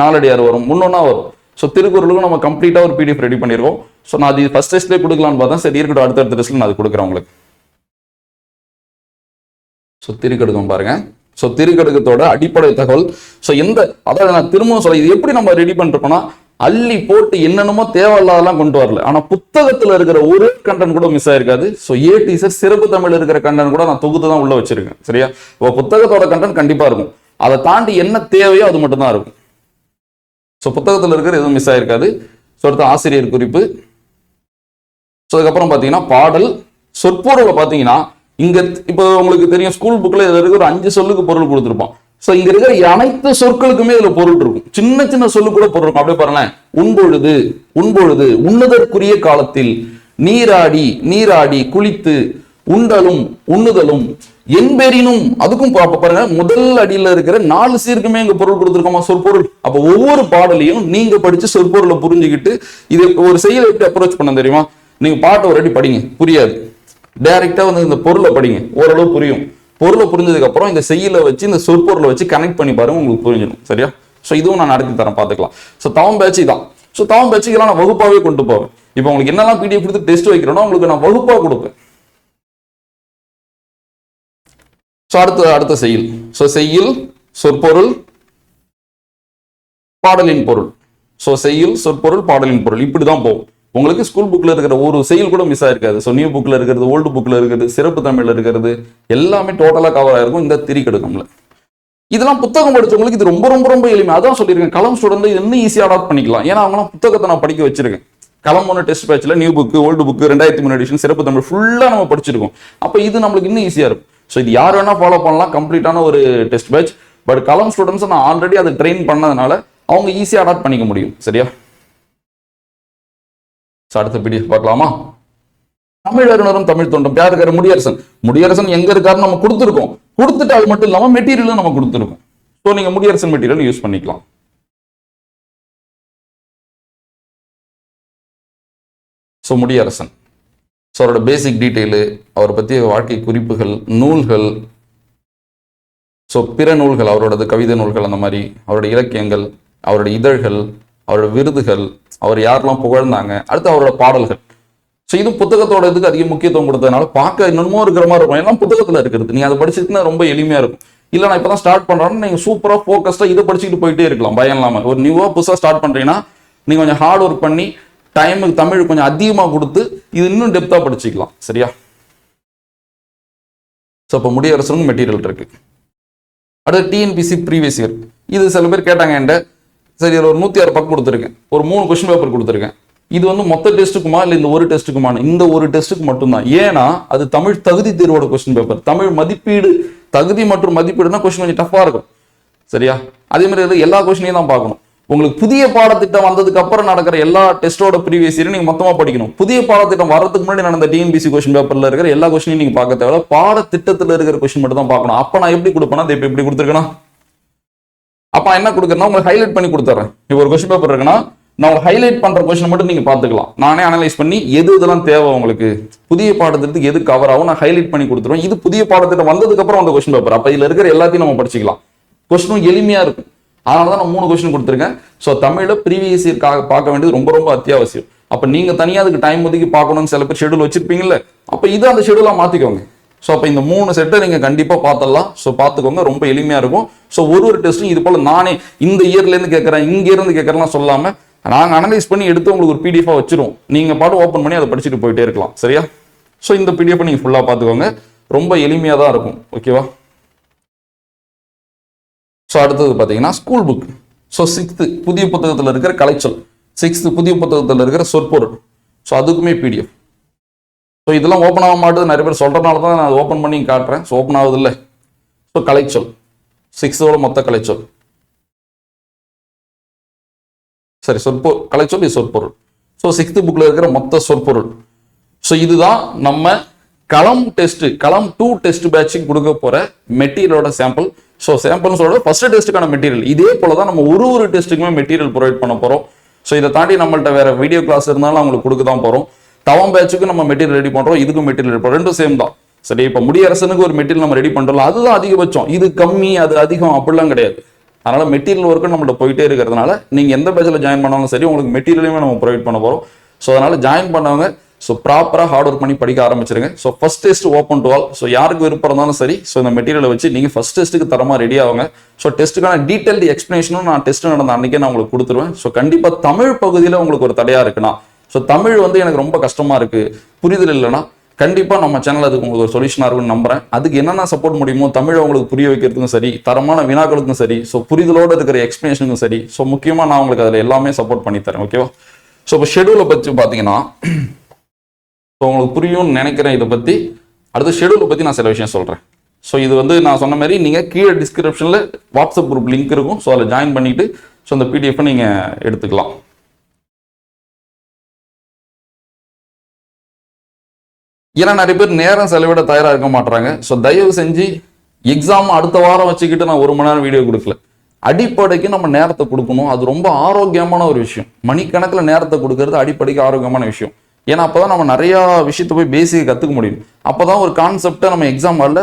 Speaker 1: நாலடியார் வரும், முன்னொன்னா வரும். ஸோ திருக்குறளுக்கும் நம்ம கம்ப்ளீட்டா ஒரு பிடிஎஃப் ரெடி பண்ணிருக்கோம். ஸோ நான் அது ஃபர்ஸ்ட் டெஸ்ட்லேயே கொடுக்கலான்னு பார்த்தா சரி இருக்கட்டும், அடுத்த டெஸ்ட்ல நான் அது கொடுக்குறேன் உங்களுக்கு. ஸோ திரிகடுகம் பாருங்க. ஸோ திரிகடுகத்தோட அடிப்படை தகவல். ஸோ அதாவது நான் திரும்பவும் சொல்ல, இது எப்படி நம்ம ரெடி பண்ணிருக்கோம்னா அள்ளி போட்டு என்னென்னமோ தேவையில்லாதெல்லாம் கொண்டு வரல. ஆனா புத்தகத்துல இருக்கிற ஒரு கண்டென்ட் கூட மிஸ் ஆயிருக்காது. ஸோ A-Z சிறப்பு தமிழ் இருக்கிற கண்டென்ட் கூட நான் தொகுத்து தான் உள்ள வச்சிருக்கேன். சரியா? இப்போ புத்தகத்தோட கண்டென்ட் கண்டிப்பா இருக்கும். அதை தாண்டி என்ன தேவையோ அது மட்டும் தான் இருக்கும். ஸோ புத்தகத்தில் இருக்கிற எதுவும் மிஸ் ஆயிருக்காது. ஸோ அடுத்த ஆசிரியர் குறிப்பு. ஸோ அதுக்கப்புறம் பார்த்தீங்கன்னா பாடல், சொற்பொருளை பார்த்தீங்கன்னா இங்க இப்போ உங்களுக்கு தெரியும் ஸ்கூல் புக்ல இதுல இருக்கிற ஒரு 5 சொல்லுக்கு பொருள் கொடுத்துருப்பான். ஸோ இங்க இருக்கிற அனைத்து சொற்களுக்குமே இதுல பொருள் இருக்கும். சின்ன சொல்லு கூட பொருள் இருக்கும். அப்படியே பாருங்களேன். உண்பொழுது, உண்ணுதற்குரிய காலத்தில், நீராடி, குளித்து, உண்ணுதலும், என்பெறினும், அதுக்கும் பாருங்க முதல் அடியில இருக்கிற 4 சீருக்குமே இங்க பொருள் கொடுத்துருக்கோமா, சொற்பொருள். அப்ப ஒவ்வொரு பாடலையும் நீங்க படிச்சு சொற்பொருளை புரிஞ்சுக்கிட்டு இது ஒரு செயலை எப்படி அப்ரோச் பண்ண தெரியுமா? நீங்க பாட்டை ஒரு அடி படிங்க, புரியாது, டைரக்டா வந்து இந்த பொருளை படிங்க, ஓரளவு புரியும். பொருளை புரிஞ்சதுக்கு அப்புறம் இந்த செய்யலை வச்சு இந்த சொற்பொருளை வச்சு கனெக்ட் பண்ணி பாருங்க, உங்களுக்கு புரிஞ்சிடும். சரியா? ஸோ இதுவும் நான் நடத்தி தரேன், பார்த்துக்கலாம். ஸோ தவம் பேட்ச் தான். ஸோ தவம் பேட்சுக்கெல்லாம் நான் வகுப்பாவே கொண்டு போவேன். இப்போ உங்களுக்கு என்னெல்லாம் பிடிஎஃப் கொடுத்து டெஸ்ட் வைக்கிறோன்னா உங்களுக்கு நான் வகுப்பா கொடுப்பேன். ஸோ அடுத்த செய்யுள். ஸோ செய்யுள், சொற்பொருள், பாடலின் பொருள். ஸோ செய்யுள், சொற்பொருள், பாடலின் பொருள், இப்படிதான் போகும். உங்களுக்கு ஸ்கூல் புக்ல இருக்கிற ஒரு செயல் கூட மிஸ் ஆயிருக்காது. ஸோ நியூ புக்ல இருக்கிறது, ஓல்டு புக்ல இருக்கிறது, சிறப்பு தமிழ்ல இருக்கிறது எல்லாமே டோட்டலா கவர் ஆயிருக்கும் இந்த திரிகடுகம்ல. இதெல்லாம் புத்தகம் படிச்சவங்களுக்கு இது ரொம்ப ரொம்ப ரொம்ப எளிமை. அதான் சொல்லியிருக்கேன், களம் ஸ்டூடெண்ட் இன்னும் ஈஸியா அடாப்ட் பண்ணிக்கலாம். ஏன்னா அவங்களாம் புத்தகத்தை நான் படிக்க வச்சிருக்கேன். களம் 1 டெஸ்ட் பேட்ச்ல new book, old book, 2003 edition, சிறப்பு தமிழ் ஃபுல்லா நம்ம படிச்சிருக்கோம். அப்ப இது நம்மளுக்கு இன்னும் ஈஸியா இருக்கும். ஸோ இது யார் வேணா ஃபாலோ பண்ணலாம், கம்ப்ளீட்டான ஒரு டெஸ்ட் பேட்ச். பட் களம் ஸ்டூடெண்ட்ஸ் நான் ஆல்ரெடி அதை ட்ரெயின் பண்ணதுனால அவங்க ஈஸியா அடாப்ட் பண்ணிக்க முடியும். சரியா? அடுத்த பிடிஎஃப் பார்க்கலாமா? தமிழறிஞரும் தமிழ் தொண்டும். யார் இருக்காரு? முடியரசன் எங்க இருக்காருன்னு நம்ம கொடுத்துருக்கோம். கொடுத்துட்டு அது மட்டும் இல்லாம மெட்டீரியலும் நம்ம கொடுத்துருக்கோம். ஸோ நீங்க முடியரசன் மெட்டீரியல் யூஸ் பண்ணிக்கலாம். ஸோ முடியரசன். ஸோ அவரோட பேசிக் டீட்டெயிலு, அவரை பற்றிய வாழ்க்கை குறிப்புகள், நூல்கள், ஸோ பிற நூல்கள், அவரோடது கவிதை நூல்கள், அந்த மாதிரி அவரோட இலக்கியங்கள், அவரோட இதழ்கள், அவரோட விருதுகள், அவர் யாரெல்லாம் புகழ்ந்தாங்க, அடுத்து அவரோட பாடல்கள். ஸோ இது புத்தகத்தோட இதுக்கு அதிக முக்கியத்துவம் கொடுத்ததுனால பார்க்க இன்னமும் இருக்கிற மாதிரி இருக்கும். எல்லாம் புத்தகத்தில் இருக்கிறது. நீங்கள் அதை படிச்சுட்டுனா ரொம்ப எளிமையாக இருக்கும். இல்லை நான் இப்போ தான் ஸ்டார்ட் பண்ணுறேன்னு நீங்கள் சூப்பராக ஃபோக்கஸ்டாக இதை படிச்சுட்டு போயிட்டே இருக்கலாம் பயம் இல்லாமல். ஒரு நியூவாக புதுசாக ஸ்டார்ட் பண்ணுறீங்கன்னா நீங்கள் கொஞ்சம் ஹார்ட் ஒர்க் பண்ணி டைமுக்கு தமிழ் கொஞ்சம் அதிகமாக கொடுத்து இது இன்னும் டெப்த்தாக படிச்சுக்கலாம். சரியா? ஸோ இப்போ முடியரசனுக்கு மெட்டீரியல் இருக்கு. அடுத்து டிஎன்பிசி ப்ரீவியஸ் இயர். இது சில பேர் கேட்டாங்க என்கிட்ட. சரி, ஒரு 106 பக்கம் கொடுத்துருக்கேன், ஒரு 3 கொஸ்டின் பேப்பர் கொடுத்துருக்கேன். இது வந்து மொத்த டெஸ்ட்டுக்குமா இல்லை இந்த ஒரு டெஸ்ட்டுக்குமான? இந்த ஒரு டெஸ்ட்டுக்கு மட்டும்தான். ஏன்னா அது தமிழ் தகுதி தேர்வோட கொஸ்டின் பேப்பர். தமிழ் மதிப்பீடு, தகுதி மற்றும் மதிப்பீடுனா கொஸ்டின் கொஞ்சம் டஃபா இருக்கும். சரியா? அதே மாதிரி எல்லா கொஸ்டினையும் தான் பார்க்கணும். உங்களுக்கு புதிய பாடத்திட்டம் வந்ததுக்கு அப்புறம் நடக்கிற எல்லா டெஸ்டோட ப்ரீவியஸ் இயர் நீங்க மொத்தமா படிக்கணும். புதிய பாடத்திட்டம் வரதுக்கு முன்னாடி நடந்த டிஎன்பிசி கொஸ்டின் பேப்பர்ல இருக்கிற எல்லா கொஸ்டினையும் நீங்க பார்க்க தேவை. பாடத்திட்டத்தில் இருக்கிற கொஸ்டின் மட்டும் தான் பார்க்கணும். அப்ப நான் எப்படி கொடுப்பேன்னா, இப்போ எப்படி கொடுத்துருக்கேன்னா, அப்ப என்ன கொடுக்குறேன்னா உங்களுக்கு ஹைலைட் பண்ணி கொடுத்துறேன். இப்போ ஒரு கொஸ்டின் பேப்பர் இருக்குன்னா நான் ஹைலைட் பண்ற கொஸ்டின் மட்டும் நீங்க பாத்துக்கலாம். நானே அனலைஸ் பண்ணி எது இதெல்லாம் தேவை உங்களுக்கு, புதிய பாடத்திட்டத்துக்கு எது கவர் ஆகும் நான் ஹைலைட் பண்ணி கொடுத்துருவேன். இது புதிய பாடத்திட்டம் வந்ததுக்கு அப்புறம் அந்த கொஸ்டின் பேப்பர். அப்ப இதுல இருக்கிற எல்லாத்தையும் நம்ம படிச்சுக்கலாம். கொஸ்டினும் எளிமையா இருக்கும். அதனாலதான் நான் 3 கொஸ்டின் கொடுத்துருக்கேன். ஸோ தமிழ்ல ப்ரீவியஸ் இயர்க்காக பார்க்க வேண்டியது ரொம்ப ரொம்ப அத்தியாவசியம். அப்ப நீங்க தனியா அதுக்கு டைம் ஒதுக்கி பார்க்கணும்னு சில பேர் ஷெடியூல் வச்சிருப்பீங்கல்ல, அப்ப இது அந்த ஷெடியூலா மாத்திக்கோங்க. ஸோ அப்போ இந்த 3 செட்டை நீங்க கண்டிப்பா பார்த்தலாம். ஸோ பார்த்துக்கோங்க, ரொம்ப எளிமையா இருக்கும். ஸோ ஒரு டெஸ்ட்டும் இது போல நானே இந்த இயர்ல இருந்து கேட்கறேன், இங்க இருந்து கேட்கறேன் சொல்லாம நாங்க அனலைஸ் பண்ணி எடுத்து உங்களுக்கு ஒரு பிடிஎஃப் வச்சிருவோம். நீங்க பாட்டு ஓப்பன் பண்ணி அதை படிச்சுட்டு போயிட்டே இருக்கலாம். சரியா? ஸோ இந்த பிடிஎஃப் நீங்க ஃபுல்லா பார்த்துக்கோங்க, ரொம்ப எளிமையா தான் இருக்கும். ஓகேவா? ஸோ அடுத்தது பார்த்தீங்கன்னா ஸ்கூல் புக். ஸோ 6th புதிய புத்தகத்தில் இருக்கிற கலைச்சொல், 6th புதிய புத்தகத்தில் இருக்கிற சொற்பொருள். ஸோ அதுக்குமே பிடிஎஃப். ஸோ இதெல்லாம் ஓப்பன் ஆக மாட்டேது, நிறைய பேர் சொல்றதுனால தான் நான் ஓப்பன் பண்ணி காட்டுறேன். ஸோ ஓப்பன் ஆகுது இல்லை. ஸோ கலைச்சொல் 6th மொத்த கலைச்சொல், சரி கலைச்சொல், இது சொற்பொருள். ஸோ 6th புக்ல இருக்கிற மொத்த சொற்பொருள். ஸோ இதுதான் நம்ம களம் 2 டெஸ்ட் பேட்சுக்கு கொடுக்க போற மெட்டீரியலோட சாம்பிள். ஸோ சாம்பிள் சொல்ற ஃபர்ஸ்ட் டெஸ்ட்டுக்கான மெட்டீரியல். இதே போலதான் நம்ம ஒரு டெஸ்ட்டுக்குமே மெட்டீரியல் ப்ரொவைட் பண்ண போறோம். ஸோ இதை தாண்டி நம்மள்ட்ட வேற வீடியோ கிளாஸ் இருந்தாலும் அவங்களுக்கு கொடுக்க தான் போறோம். தவம் பேட்சுக்கு நம்ம மெட்டீரியல் ரெடி பண்றோம், இதுக்கும் மெட்டீரியல் ரெடி பண்றோம், ரெண்டும் சேம் தான். சரி, இப்போ முடியரசனுக்கு ஒரு மெட்டீரியல் நம்ம ரெடி பண்றோம், அதுதான் அதிகபட்சம். இது கம்மி அது அதிகம் அப்படிலாம் கிடையாது. அதனால மெட்டீரியல் ஒர்க்கு நம்மள்ட்ட போயிட்டே இருக்கிறதுனால நீங்க எந்த பேட்சில் ஜாயின் பண்ணாலும் சரி உங்களுக்கு மெட்டீரியலுமே நம்ம ப்ரொவைட் பண்ண போறோம். ஸோ அதனால ஜாயின் பண்ணவங்க ஸோ ப்ராப்பராக ஹார்ட் ஒர்க் பண்ணி படிக்க ஆரம்பிச்சிருங்க. So first test open to all. So யாருக்கு விருப்பம் இருந்தாலும் சரி, ஸோ இந்த மெட்டீரியலை வச்சு நீங்கள் ஃபர்ஸ்ட் டெஸ்ட்டுக்கு தரமாக ரெடி ஆகுங்க. ஸோ டெஸ்ட்டுக்கான டீட்டெயில்டு எக்ஸ்பிளேஷனும் நான் டெஸ்ட் நடந்த அன்றைக்கே நான் உங்களுக்கு கொடுத்துருவேன். ஸோ கண்டிப்பாக தமிழ் பகுதியில் உங்களுக்கு ஒரு தடையாக இருக்குன்னா, ஸோ தமிழ் வந்து எனக்கு ரொம்ப கஷ்டமாக இருக்குது, புரிதல் இல்லைன்னா கண்டிப்பாக நம்ம சேனல் அதுக்கு உங்களுக்கு ஒரு சொல்யூஷனாக இருக்குன்னு நம்புறேன். அதுக்கு என்னென்ன சப்போர்ட் முடியுமோ தமிழை உங்களுக்கு புரிய வைக்கிறதுக்கும் சரி, தரமான வினாக்களுக்கும் சரி, ஸோ புரிதலோடு இருக்கிற எக்ஸ்பிளேஷனுக்கும் சரி, ஸோ முக்கியமாக நான் உங்களுக்கு அதில் எல்லாமே சப்போர்ட் பண்ணி தரேன். ஓகேவா? ஸோ இப்போ ஷெடியூலை பற்றி பார்த்தீங்கன்னா ஸோ உங்களுக்கு புரியும்னு நினைக்கிறேன். இதை பற்றி அடுத்த ஷெடியூலை பற்றி நான் சில விஷயம் சொல்கிறேன். ஸோ இது வந்து நான் சொன்ன மாதிரி நீங்கள் கீழே டிஸ்கிரிப்ஷனில் வாட்ஸ்அப் குரூப் லிங்க் இருக்கும். ஸோ அதில் ஜாயின் பண்ணிவிட்டு ஸோ அந்த பிடிஎஃப் நீங்கள் எடுத்துக்கலாம். ஏன்னா நிறைய பேர் நேரம் செலவிட தயாராக இருக்க மாட்டாங்க. ஸோ தயவு செஞ்சு எக்ஸாம் அடுத்த வாரம் வச்சுக்கிட்டு நான் 1 மணி நேரம் வீடியோ கொடுக்கல. அடிப்படைக்கு நம்ம நேரத்தை கொடுக்கணும். அது ரொம்ப ஆரோக்கியமான ஒரு விஷயம். மணிக்கணக்கில் நேரத்தை கொடுக்கறது அடிப்படைக்கு ஆரோக்கியமான விஷயம். ஏன்னா அப்போதான் நம்ம நிறைய விஷயத்த போய் பேசிக்க கற்றுக்க முடியும். அப்போதான் ஒரு கான்செப்டை நம்ம எக்ஸாம் வரல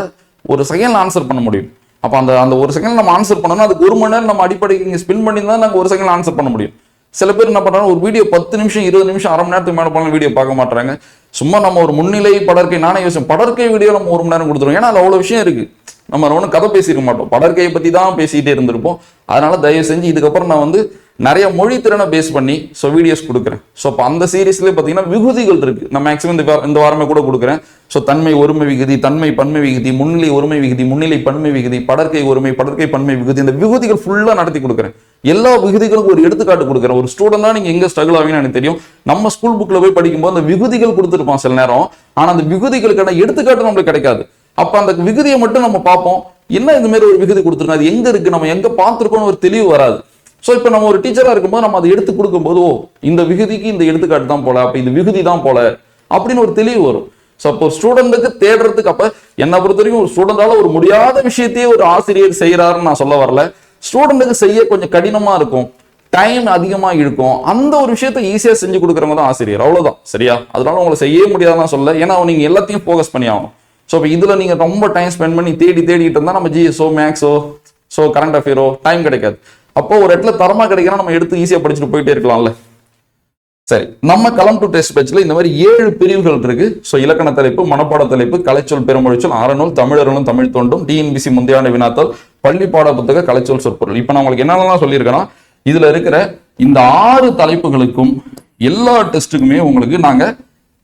Speaker 1: ஒரு செகண்ட்ல ஆன்சர் பண்ண முடியும். அப்போ அந்த ஒரு செகண்ட் நம்ம ஆன்சர் பண்ணோம்னா அதுக்கு 1 மணி நேரம் நம்ம அடிப்படைக்கு இங்கே ஸ்பெண்ட் பண்ணி தான் நாங்கள் ஒரு செகண்ட் ஆன்சர் பண்ண முடியும். சில பேர் என்ன பண்றாங்க, ஒரு வீடியோ 10 நிமிஷம் 20 நிமிஷம் அரை மணி நேரத்துக்கு மேலே போனாலும் வீடியோ பார்க்க மாட்டாங்க. சும்மா நம்ம ஒரு முன்னிலை படற்கை, நானே யோசிச்சேன் படற்கை வீடியோ நம்ம 1 மணி நேரம் கொடுத்துருவோம். ஏன்னா அது அவ்வளோ விஷயம் இருக்கு. நம்ம ஒன்றும் கதை பேசியிருக்க மாட்டோம், படற்கையை பற்றி தான் பேசிக்கிட்டே இருந்திருப்போம். அதனால தயவு செஞ்சு இதுக்கப்புறம் நான் வந்து நிறைய மொழி திறனை பேஸ் பண்ணி ஸோ வீடியோஸ் கொடுக்குறேன். ஸோ இப்போ அந்த சீரீஸ்லேயே பார்த்தீங்கன்னா விகுதிகள் இருக்கு. நான் மேக்ஸிமம் இந்த வாரமே கூட கொடுக்குறேன். ஸோ தன்மை ஒருமை விகுதி, தன்மை பன்மை விகுதி, முன்னிலை ஒருமை விகுதி, முன்னிலை பன்மை விகுதி, படற்கை ஒருமை, படற்கை பன்மை விகுதி, இந்த விகுதிகள் ஃபுல்லாக நடத்தி கொடுக்குறேன். எல்லா விகுதிகளுக்கும் ஒரு எடுத்துக்காட்டு கொடுக்குறேன். ஒரு ஸ்டூடெண்ட் தான் நீங்கள் எங்கே ஸ்ட்ரகிள் ஆவீங்கன்னு எனக்கு தெரியும். நம்ம ஸ்கூல் புக்கில் போய் படிக்கும்போது அந்த விகுதிகள் கொடுத்துருப்பான் சில நேரம், ஆனால் அந்த விகுதிகளுக்கான எடுத்துக்காட்டு நம்மளுக்கு கிடைக்காது. அப்போ அந்த விகுதியை மட்டும் நம்ம பார்ப்போம், என்ன இந்த மாதிரி ஒரு விகுதி கொடுத்துருக்கோம், அது எங்கே இருக்கு, நம்ம எங்கே பார்த்துருக்கோம்னு ஒரு தெளிவு வராது. ஸோ இப்போ நம்ம ஒரு டீச்சராக இருக்கும்போது நம்ம அதை எடுத்து கொடுக்கும்போது ஓ இந்த விகுதிக்கு இந்த எடுத்துக்காட்டு தான் போல, அப்போ இந்த விகுதி தான் போல அப்படின்னு ஒரு தெளிவு வரும். ஸோ அப்போ ஸ்டூடெண்ட்டுக்கு தேடுறதுக்கு, அப்போ என்னை பொறுத்த வரைக்கும் ஒரு ஸ்டூடெண்டால ஒரு முடியாத விஷயத்தையே ஒரு ஆசிரியர் செய்யறாருன்னு நான் சொல்ல வரல. ஸ்டூடெண்ட்டுக்கு செய்ய கொஞ்சம் கடினமா இருக்கும், டைம் அதிகமாக இருக்கும். அந்த ஒரு விஷயத்த ஈஸியாக செஞ்சு கொடுக்குறவங்க தான் ஆசிரியர், அவ்வளோதான். சரியா? அதனால உங்களை செய்ய முடியாதான் சொல்ல, ஏன்னா நீங்கள் எல்லாத்தையும் ஃபோக்கஸ் பண்ணி ஆகணும். ஸோ இப்போ இதில் நீங்கள் ரொம்ப டைம் ஸ்பெண்ட் பண்ணி தேடிட்டு இருந்தால் நம்ம ஜிஎஸ்ஓ மேக்ஸோ கரண்ட் அஃபேரோ டைம் கிடைக்காது. அப்போ ஒரு இடத்துல தரமாக கிடைக்கிறா நம்ம எடுத்து ஈஸியாக படிச்சுட்டு போயிட்டே இருக்கலாம்ல. சரி, நம்ம களம் டு டெஸ்ட் பேட்ச்ல இந்த மாதிரி 7 பிரிவுகள் இருக்கு. ஸோ இலக்கண தலைப்பு, மனப்பாட தலைப்பு, கலைச்சொல் பெருமொழிச்சொல், அறநூல், தமிழர்களும் தமிழ் தோண்டும், டிஎன்பிசி முந்தையாண்டு வினாத்தாள், பள்ளி பாட புத்தக, கலைச்சொல் சொற்பொருள். இப்போ நான் உங்களுக்கு என்னென்னலாம் சொல்லியிருக்கேன்னா, இதுல இருக்கிற இந்த 6 தலைப்புகளுக்கும் எல்லா டெஸ்ட்டுக்குமே உங்களுக்கு நாங்க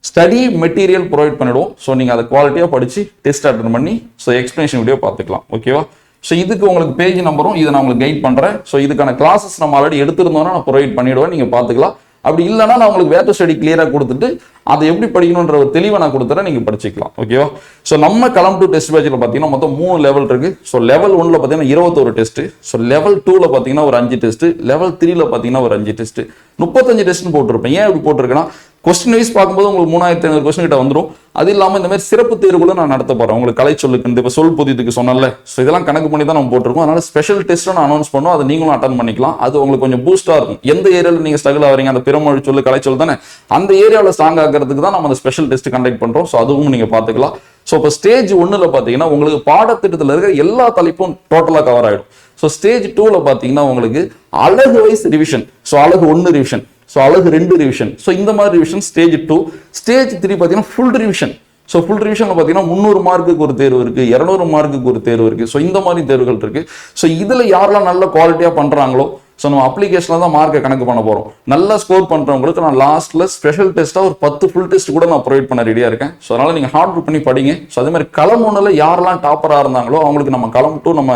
Speaker 1: ஸ்டடி மெட்டீரியல் ப்ரொவைட் பண்ணிடுவோம். ஸோ நீங்க அதை குவாலிட்டியா படிச்சு டெஸ்ட் அட்டன் பண்ணி ஸோ எக்ஸ்பிளேஷன் வீடியோ பார்த்துக்கலாம். ஓகேவா? ஸோ இதுக்கு உங்களுக்கு பேஜ் நம்பரும் இதை நான் உங்களுக்கு கைட் பண்றேன். ஸோ இதுக்கான கிளாஸஸ் நம்ம ஆல்ரெடி எடுத்திருந்தோம்னா நான் ப்ரொவைட் பண்ணிடுவேன், நீங்க பார்த்துக்கலாம். அப்படி இல்லைன்னா நான் உங்களுக்கு வேர் டு ஸ்டடி கிளியராக கொடுத்துட்டு அதை எப்படி படிக்கணுன்ற ஒரு தெளிவை நான் கொடுத்துறேன், நீங்க படிச்சுக்கலாம். ஓகேவா? ஸோ நம்ம களம் டு டெஸ்ட் பேட்சில் பார்த்தீங்கன்னா மொத்தம் 3 லெவல் இருக்கு. ஸோ லெவல் 1ல பார்த்தீங்கன்னா 21 டெஸ்ட், ஸோ லெவல் 2ல பார்த்தீங்கன்னா ஒரு 5 டெஸ்ட், லெவல் 3ல பார்த்தீங்கன்னா ஒரு 5 டெஸ்ட், 35 டெஸ்ட்னு போட்டிருப்பேன். ஏன் இப்படி போட்டிருக்கேன்னா, கொஸ்டின் வைஸ் பார்க்கும்போது உங்களுக்கு 3500 கொஸ்டின் கிட்ட வந்துடும். அது இல்லாமல் இந்த மாதிரி சிறப்பு தேர்வுகளும் நான் நடத்த போறேன். உங்களுக்கு கலை சொல்லுக்கு இந்த சொல் புதியதுக்கு சொன்னல, ஸோ இதெல்லாம் கணக்கு பண்ணி தான் நம்ம போட்டிருக்கோம். அதனால ஸ்பெஷல் டெஸ்ட்டும் நான் அனௌன்ஸ் பண்ணுவோம், அதை நீங்களும் அட்டன் பண்ணிக்கலாம். அது உங்களுக்கு கொஞ்சம் பூஸ்டா இருக்கும். எந்த ஏரியாவில் நீங்க ஸ்ட்ரகிள் ஆகிறீங்க, அந்த பிறமொழி சொல்லு கலை சொல் தானே, அந்த ஏரியாவில் ஸ்ட்ராங் ஆகிறதுக்கு தான் நம்ம அந்த ஸ்பெஷல் டெஸ்ட் கண்டக்ட் பண்றோம். ஸோ அதுவும் நீங்க பார்த்துக்கலாம். ஸோ இப்போ ஸ்டேஜ் 1ல பார்த்தீங்கன்னா உங்களுக்கு பாடத்திட்டத்தில் இருக்கிற எல்லா தலைப்பும் டோட்டலாக கவர் ஆயிடும். ஸோ ஸ்டேஜ் 2ல பார்த்தீங்கன்னா உங்களுக்கு அழகு வைஸ் ரிவிஷன். ஸோ அழகு 1 ரிவிஷன், ஸோ அழகு 2 ரிவிஷன், ஸோ இந்த மாதிரி ரிவிஷன் ஸ்டேஜ் 2. ஸ்டேஜ் 3 பார்த்தீங்கன்னா ஃபுல் ரிவிஷன். ஸோ ஃபுல் ரிவிஷன்ல பார்த்தீங்கன்னா 300 மார்க்குக்கு ஒரு தேர்வு இருக்கு, 200 மார்க்குக்கு ஒரு தேர்வு இருக்கு. ஸோ இந்த மாதிரி தேர்வுகள் இருக்கு. ஸோ இதுல யாரெல்லாம் நல்ல குவாலிட்டியா பண்றாங்களோ, ஸோ நம்ம அப்ளிகேஷன்ல தான் மார்க்கை கணக்கு பண்ண போறோம். நல்லா ஸ்கோர் பண்றவங்களுக்கு நான் லாஸ்ட்ல ஸ்பெஷல் டெஸ்ட்டா ஒரு 10 ஃபுல் டெஸ்ட் கூட நான் ப்ரொவைட் பண்ண ரெடியா இருக்கேன். ஸோ அதனால நீங்க ஹார்ட் ஒர்க் பண்ணி படிங்க. ஸோ அதே மாதிரி களம் 1ல யாரெல்லாம் டாப்பரா இருந்தாங்களோ அவங்களுக்கு நம்ம களம் 2 நம்ம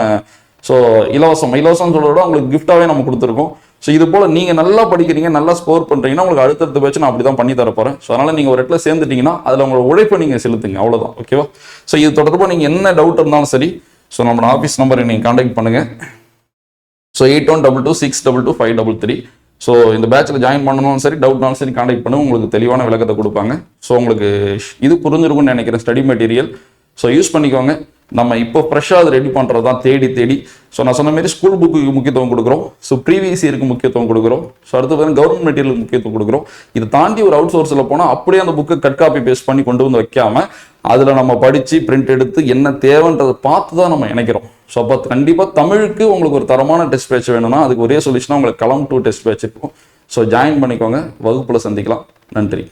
Speaker 1: ஸோ இலவசம் சொல்றத விட உங்களுக்கு கிஃப்டாவே நம்ம கொடுத்துருக்கோம். ஸோ இது போல நீங்க நல்லா படிக்கிறீங்க, நல்லா ஸ்கோர் பண்றீங்கன்னா உங்களுக்கு அடுத்தடுத்த பேச்சு நான் அப்படிதான் பண்ணி தர போறேன். ஸோ அதனால நீங்க ஒரு இடத்துல சேர்ந்துட்டீங்கன்னா அதுல உங்களோட உழைப்பை நீங்க செலுத்துங்க, அவ்வளவுதான். ஓகேவா? ஸோ இது தொடர்பாக நீங்க என்ன டவுட் இருந்தாலும் சரி, ஸோ நம்மளோட ஆஃபீஸ் நம்பரை நீங்க கான்டாக்ட் பண்ணுங்க. ஸோ 8122622533. ஸோ இந்த பேட்சில் ஜாயின் பண்ணணும் சரி, டவுட்னாலும் சரி கான்டாக்ட் பண்ணுங்க, உங்களுக்கு தெளிவான விளக்கத்தை கொடுப்பாங்க. ஸோ உங்களுக்கு இது புரிஞ்சிருக்கும்னு நினைக்கிறேன் ஸ்டடி மெட்டீரியல். ஸோ யூஸ் பண்ணிக்கோங்க. நம்ம இப்போ ஃப்ரெஷ்ஷாக அதை ரெடி பண்ணுறது தான் தேடி. ஸோ நான் சொன்ன மாதிரி ஸ்கூல் புக்கு முக்கியத்துவம் கொடுக்குறோம். ஸோ ப்ரீவியஸ் இயருக்கு முக்கியத்துவம் கொடுக்குறோம். ஸோ அடுத்து பார்த்தீங்கன்னா கவர்மெண்ட் மெட்டீரியலுக்கு முக்கியத்துவம் கொடுக்குறோம். இதை தாண்டி ஒரு அவுட் சோர்ஸில் போனால் அப்படியே அந்த புக்கை கட் காப்பி பேஸ்ட் பண்ணி கொண்டு வந்து வைக்காம அதில் நம்ம படித்து பிரிண்ட் எடுத்து என்ன தேவைன்றதை பார்த்து தான் நம்ம இணைக்கிறோம். ஸோ அப்போ கண்டிப்பாக தமிழுக்கு உங்களுக்கு ஒரு தரமான டெஸ்ட் பேட்ச் வேணும்னா அதுக்கு ஒரே சொல்யூஷனாக உங்களுக்கு களம் 2 டெஸ்ட் பேட்ச் இருக்கும். ஸோ ஜாயின் பண்ணிக்கோங்க, வகுப்பில் சந்திக்கலாம். நன்றி.